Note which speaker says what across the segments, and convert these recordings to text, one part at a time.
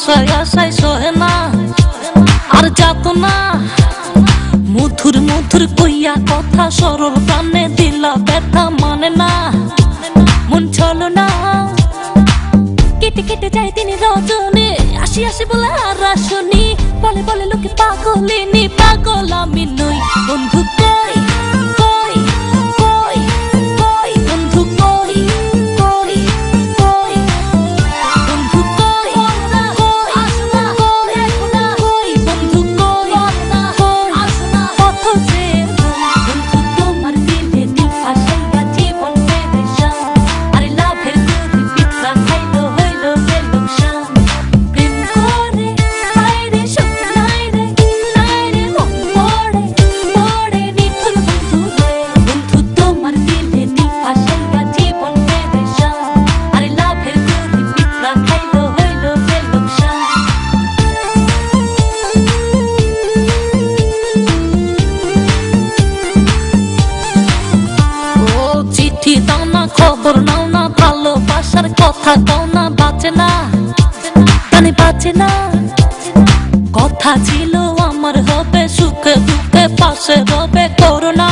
Speaker 1: আশায় আশায় সহে না আর যাত না। মধুর মধুর কইয়া কথা সরল প্রাণে দিলা ব্যথা মানে না। মন চলো না কেটে কেটে যায় দিন রজনী, আসি আসি বলে আর আসনি, বলে বলে লোকে পাগলিনী, পাগল আমি নই। বন্ধু কই কই কই কই বন্ধু কই কই কই বন্ধু কই কই আসনা কই এখন কই বন্ধু কই কই আসনা কত যে বন্ধু তোমার দিলে দিল আশাইয়া জীবন পেরেশান। আরে লাভের গরি পিঠা খাইলো হইলো গেল শান। প্রেম করে আইরে সুখ নাইরে নাইরে মন পড়ে পড়ে নিখুঁত বন্ধু রে। বন্ধু তোমার দিলে দিল আশাইয়া জীবন পেরেশান। আরে লাভের গরি পিঠা খাইলো হইলো গেল শান। ও চিঠি দাও না, খবর নাও না, ভালোবাসার কথা দাও না, বাঁচে না জানি বাঁচে না। কথা ছিল আমার হবে সুখে দুঃখে পাশে রবে, করোনা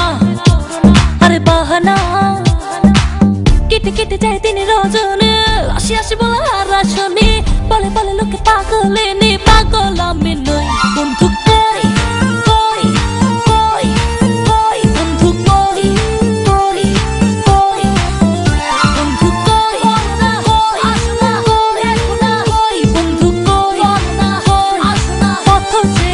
Speaker 1: আরে বাহানা। কেটে কেটে যায় দিন রজনী, আসি আসি বলে আর আসনি, বলে বলে লোকে পাগলিনী, পাগল আমি নই। বন্ধু কই কই কই কই বন্ধু কই কই কই বন্ধু কই কই আসনা কই এখন কই বন্ধু কই কই আসনা কত যে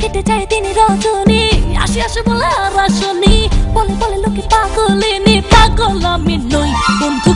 Speaker 1: কেটে যায় দিন রজনী, আসি আসি বলে আর আসনি, বলে বলে লোকে পাগলিনী, পাগল আমি নই। বন্ধু